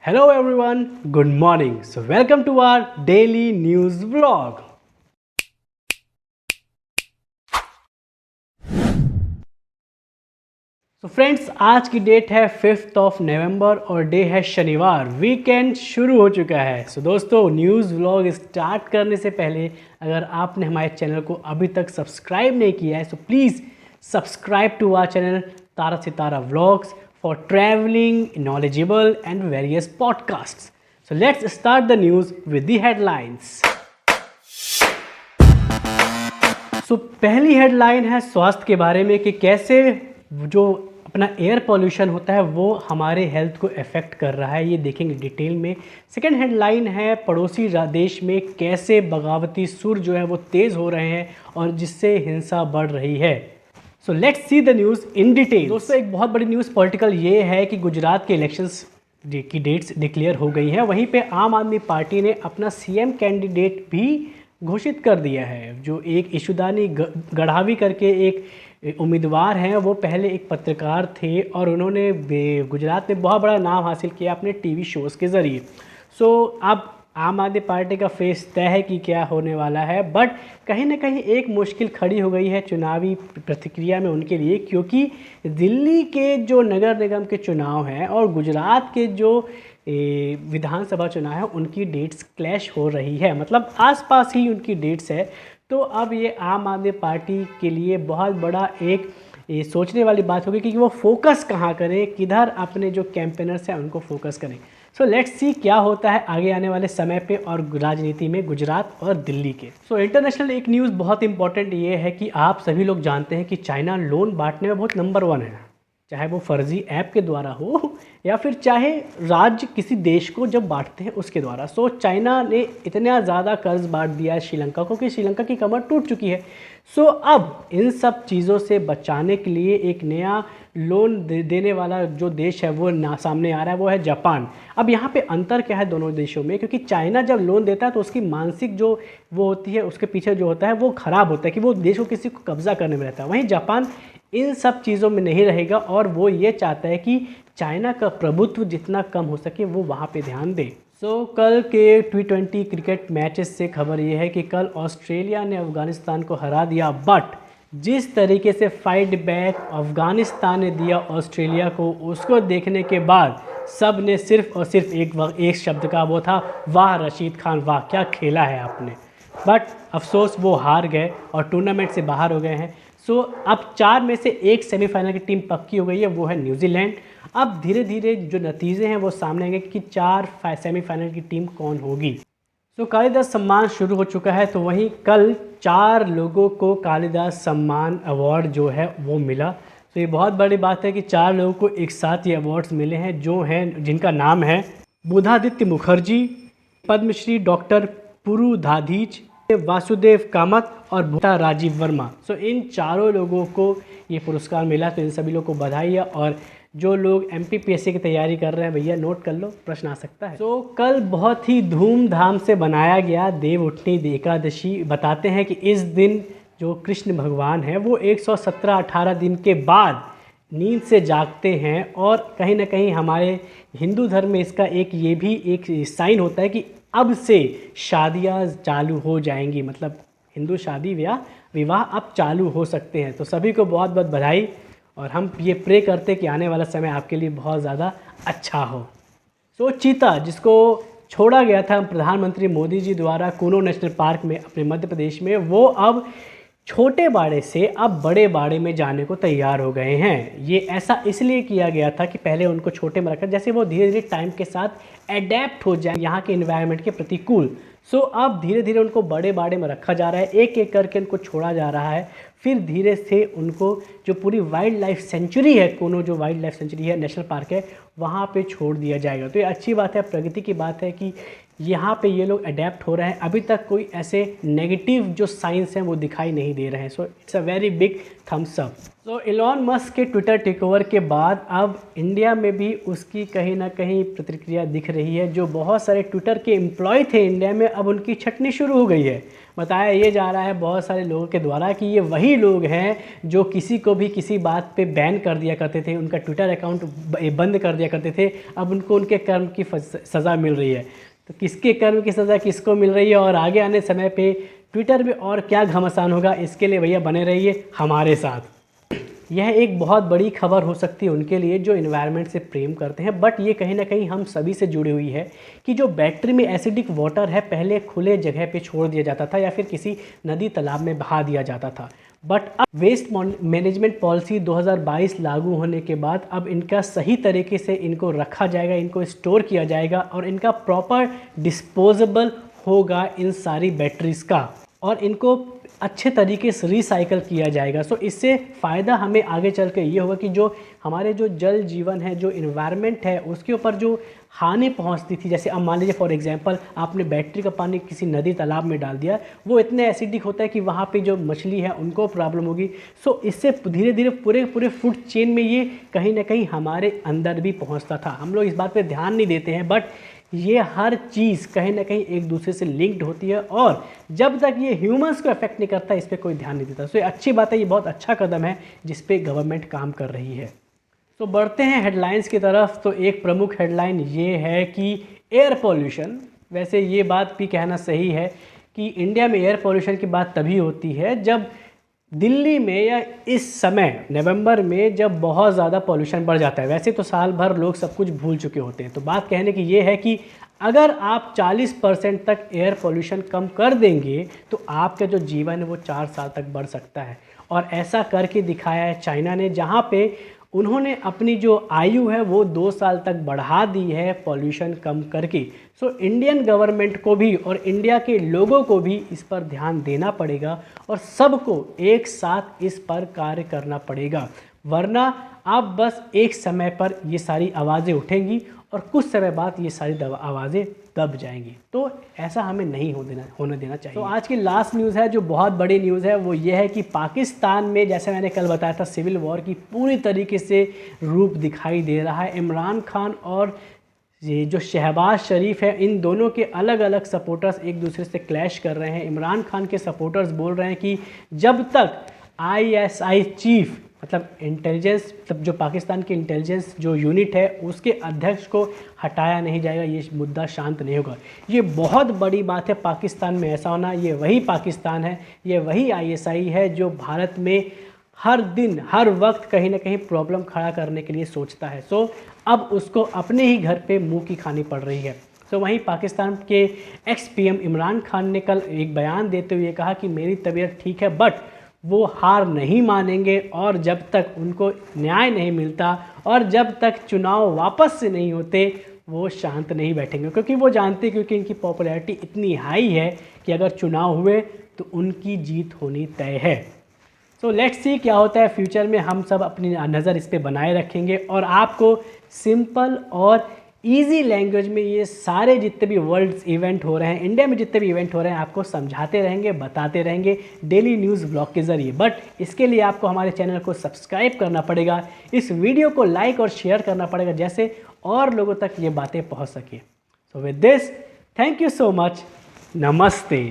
Hello everyone, good morning. So welcome to our daily news vlog. तो friends आज की date है 5th of November और day है शनिवार। वीकेंड शुरू हो चुका है। सो दोस्तों न्यूज़ व्लॉग स्टार्ट करने से पहले अगर आपने हमारे चैनल को अभी तक सब्सक्राइब नहीं किया है तो please subscribe to our channel Tara Sitara vlogs for travelling, knowledgeable and various podcasts. So let's start the news with the headlines. So पहली हेडलाइन है स्वास्थ्य के बारे में कि कैसे जो अपना एयर पॉल्यूशन होता है वो हमारे हेल्थ को अफेक्ट कर रहा है, ये देखेंगे डिटेल में। सेकंड हेडलाइन है पड़ोसी देश में कैसे बगावती सुर जो है वो तेज़ हो रहे हैं और जिससे हिंसा बढ़ रही है। So let's see the news in detail. दोस्तों एक बहुत बड़ी न्यूज़ पॉलिटिकल ये है कि गुजरात के इलेक्शंस की डेट्स डिक्लेयर हो गई हैं। वहीं पे आम आदमी पार्टी ने अपना सीएम कैंडिडेट भी घोषित कर दिया है। जो एक इशुदानी गढ़ावी करके एक उम्मीदवार हैं, वो पहले एक पत्रकार थे और उन्होंने गुजरात में बहुत बड़ा नाम हासिल किया अपने टीवी शोज़ के ज़रिए। सो अब आम आदमी पार्टी का फेस तय है कि क्या होने वाला है, बट कहीं ना कहीं एक मुश्किल खड़ी हो गई है चुनावी प्रतिक्रिया में उनके लिए, क्योंकि दिल्ली के जो नगर निगम के चुनाव हैं और गुजरात के जो विधानसभा चुनाव है उनकी डेट्स क्लैश हो रही है, मतलब आसपास ही उनकी डेट्स है। तो अब ये आम आदमी पार्टी के लिए बहुत बड़ा एक सोचने वाली बात होगी कि वो फोकस कहाँ करें, किधर अपने जो कैंपेनर्स हैं उनको फोकस करें। सो लेट्स सी क्या होता है आगे आने वाले समय पे और राजनीति में गुजरात और दिल्ली के। सो इंटरनेशनल एक न्यूज़ बहुत इंपॉर्टेंट ये है कि आप सभी लोग जानते हैं कि चाइना लोन बांटने में बहुत नंबर 1 है, चाहे वो फर्जी ऐप के द्वारा हो या फिर चाहे राज्य किसी देश को जब बांटते हैं उसके द्वारा। सो चाइना ने इतना ज़्यादा कर्ज बांट दिया है श्रीलंका को कि श्रीलंका की कमर टूट चुकी है। सो अब इन सब चीज़ों से बचाने के लिए एक नया लोन देने वाला जो देश है वो सामने आ रहा है, वो है जापान। अब यहाँ पे अंतर क्या है दोनों देशों में, क्योंकि चाइना जब लोन देता है तो उसकी मानसिक जो वो होती है उसके पीछे जो होता है वो ख़राब होता है कि वो देश को किसी को कब्जा करने में रहता है। वहीं जापान इन सब चीज़ों में नहीं रहेगा और वो ये चाहता है कि चाइना का प्रभुत्व जितना कम हो सके वो वहाँ पे ध्यान दे। सो कल के T20 क्रिकेट मैचेस से खबर ये है कि कल ऑस्ट्रेलिया ने अफ़गानिस्तान को हरा दिया, बट जिस तरीके से फाइट बैक अफ़गानिस्तान ने दिया ऑस्ट्रेलिया को, उसको देखने के बाद सब ने सिर्फ और सिर्फ एक शब्द का वो था, वाह रशीद खान वाह, क्या खेला है आपने। बट अफसोस वो हार गए और टूर्नामेंट से बाहर हो गए हैं। सो अब 4 में से एक सेमीफाइनल की टीम पक्की हो गई है, वो है न्यूजीलैंड। अब धीरे धीरे जो नतीजे हैं वो सामने आएंगे कि 4 सेमीफाइनल की टीम कौन होगी। सो कालिदास सम्मान शुरू हो चुका है, तो वहीं कल 4 लोगों को कालिदास सम्मान अवार्ड जो है वो मिला। तो ये बहुत बड़ी बात है कि 4 लोगों को एक साथ ये अवार्ड्स मिले हैं, जो हैं जिनका नाम है बुधादित्य मुखर्जी, पद्मश्री डॉक्टर पुरुधाधीच, वासुदेव कामत और भूता राजीव वर्मा। सो इन चारों लोगों को ये पुरस्कार मिला, तो इन सभी लोगों को बधाई है। और जो लोग MPPSC की तैयारी कर रहे हैं भैया नोट कर लो, प्रश्न आ सकता है। तो कल बहुत ही धूमधाम से बनाया गया देव उठनी एकादशी। बताते हैं कि इस दिन जो कृष्ण भगवान हैं वो 117-18 दिन के बाद नींद से जागते हैं और कहीं ना कहीं हमारे हिंदू धर्म में इसका एक ये भी एक साइन होता है कि अब से शादियाँ चालू हो जाएंगी, मतलब हिंदू शादी विवाह अब चालू हो सकते हैं। तो सभी को बहुत बहुत बधाई और हम ये प्रे करते कि आने वाला समय आपके लिए बहुत ज़्यादा अच्छा हो। सो चीता जिसको छोड़ा गया था प्रधानमंत्री मोदी जी द्वारा कूनो नेशनल पार्क में अपने मध्य प्रदेश में, वो अब छोटे बाड़े से अब बड़े बाड़े में जाने को तैयार हो गए हैं। ये ऐसा इसलिए किया गया था कि पहले उनको छोटे में रखा, जैसे वो धीरे धीरे टाइम के साथ एडेप्ट हो जाए यहाँ के एनवायरनमेंट के प्रतिकूल। सो अब धीरे धीरे उनको बड़े बाड़े में रखा जा रहा है, एक एक करके उनको छोड़ा जा रहा है। फिर धीरे से उनको जो पूरी वाइल्ड लाइफ सेंचुरी है, कोनो जो वाइल्ड लाइफ सेंचुरी है, नेशनल पार्क है, वहाँ पे छोड़ दिया जाएगा। तो ये अच्छी बात है, प्रगति की बात है कि यहाँ पे ये लोग अडेप्ट हो रहे हैं। अभी तक कोई ऐसे नेगेटिव जो साइंस हैं वो दिखाई नहीं दे रहे हैं। So it's a very big thumbs up. So Elon Musk के ट्विटर टेकओवर के बाद अब इंडिया में भी उसकी कहीं ना कहीं प्रतिक्रिया दिख रही है। जो बहुत सारे ट्विटर के एम्प्लॉय थे इंडिया में, अब उनकी छटनी शुरू हो गई है। बताया ये जा रहा है बहुत सारे लोगों के द्वारा कि ये वही लोग हैं जो किसी को भी किसी बात पे बैन कर दिया करते थे, उनका ट्विटर अकाउंट बंद कर दिया करते थे, अब उनको उनके कर्म की सज़ा मिल रही है। तो किसके कर्म की सज़ा किसको मिल रही है और आगे आने समय पे ट्विटर में और क्या घमासान होगा, इसके लिए भैया बने रहिए हमारे साथ। यह एक बहुत बड़ी खबर हो सकती है उनके लिए जो एनवायरनमेंट से प्रेम करते हैं, बट ये कहीं ना कहीं हम सभी से जुड़ी हुई है कि जो बैटरी में एसिडिक वाटर है पहले खुले जगह पे छोड़ दिया जाता था या फिर किसी नदी तालाब में बहा दिया जाता था, बट अब वेस्ट मैनेजमेंट पॉलिसी 2022 लागू होने के बाद अब इनका सही तरीके से इनको रखा जाएगा, इनको स्टोर किया जाएगा और इनका प्रॉपर डिस्पोजेबल होगा इन सारी बैटरीज़ का, और इनको अच्छे तरीके से रिसाइकल किया जाएगा। सो इससे फ़ायदा हमें आगे चल के ये होगा कि जो हमारे जो जल जीवन है, जो इन्वायरमेंट है, उसके ऊपर जो हानि पहुंचती थी, जैसे अब मान लीजिए फॉर एग्जांपल आपने बैटरी का पानी किसी नदी तालाब में डाल दिया, वो इतने एसिडिक होता है कि वहाँ पे जो मछली है उनको प्रॉब्लम होगी। सो इससे धीरे धीरे पूरे फूड चेन में ये कहीं ना कहीं हमारे अंदर भी पहुँचता था। हम लोग इस बात पर ध्यान नहीं देते हैं, बट ये हर चीज़ कहीं ना कहीं एक दूसरे से लिंक्ड होती है और जब तक ये ह्यूमंस को अफेक्ट नहीं करता इस पर कोई ध्यान नहीं देता। सो ये अच्छी बात है, ये बहुत अच्छा कदम है जिस पे गवर्नमेंट काम कर रही है। तो बढ़ते हैं हेडलाइंस की तरफ। तो एक प्रमुख हेडलाइन ये है कि एयर पॉल्यूशन, वैसे ये बात भी कहना सही है कि इंडिया में एयर पॉल्यूशन की बात तभी होती है जब दिल्ली में या इस समय नवंबर में जब बहुत ज़्यादा पॉल्यूशन बढ़ जाता है। वैसे तो साल भर लोग सब कुछ भूल चुके होते हैं। तो बात कहने की ये है कि अगर आप 40% तक एयर पॉल्यूशन कम कर देंगे तो आपका जो जीवन है वो 4 साल तक बढ़ सकता है। और ऐसा करके दिखाया है चाइना ने, जहाँ पे उन्होंने अपनी जो आयु है वो 2 साल तक बढ़ा दी है पॉल्यूशन कम करके। सो इंडियन गवर्नमेंट को भी और इंडिया के लोगों को भी इस पर ध्यान देना पड़ेगा और सबको एक साथ इस पर कार्य करना पड़ेगा, वरना आप बस एक समय पर ये सारी आवाज़ें उठेंगी और कुछ समय बाद ये सारी आवाज़ें दब जाएंगी। तो ऐसा हमें नहीं होने देना चाहिए। तो आज की लास्ट न्यूज़ है जो बहुत बड़ी न्यूज़ है, वो ये है कि पाकिस्तान में, जैसे मैंने कल बताया था, सिविल वॉर की पूरी तरीके से रूप दिखाई दे रहा है। इमरान खान और ये जो शहबाज शरीफ है, इन दोनों के अलग अलग सपोर्टर्स एक दूसरे से क्लैश कर रहे हैं। इमरान खान के सपोर्टर्स बोल रहे हैं कि जब तक ISI चीफ, मतलब इंटेलिजेंस, मतलब जो पाकिस्तान की इंटेलिजेंस जो यूनिट है उसके अध्यक्ष को हटाया नहीं जाएगा, ये मुद्दा शांत नहीं होगा। ये बहुत बड़ी बात है पाकिस्तान में ऐसा होना। ये वही पाकिस्तान है, ये वही ISI है जो भारत में हर दिन हर वक्त कहीं ना कहीं प्रॉब्लम खड़ा करने के लिए सोचता है। सो अब उसको अपने ही घर पे मुंह की खानी पड़ रही है। तो वहीं पाकिस्तान के ex-PM इमरान खान ने कल एक बयान देते हुए कहा कि मेरी तबीयत ठीक है, बट वो हार नहीं मानेंगे और जब तक उनको न्याय नहीं मिलता और जब तक चुनाव वापस से नहीं होते वो शांत नहीं बैठेंगे, क्योंकि वो जानते, क्योंकि इनकी पॉपुलैरिटी इतनी हाई है कि अगर चुनाव हुए तो उनकी जीत होनी तय है। तो लेट्स सी क्या होता है फ्यूचर में। हम सब अपनी नज़र इस पे बनाए रखेंगे और आपको सिंपल और इजी लैंग्वेज में ये सारे जितने भी वर्ल्ड इवेंट हो रहे हैं, इंडिया में जितने भी इवेंट हो रहे हैं, आपको समझाते रहेंगे, बताते रहेंगे डेली न्यूज़ ब्लॉग के ज़रिए। बट इसके लिए आपको हमारे चैनल को सब्सक्राइब करना पड़ेगा, इस वीडियो को लाइक और शेयर करना पड़ेगा, जैसे और लोगों तक ये बातें पहुंच सके। So with this, thank you so much, नमस्ते।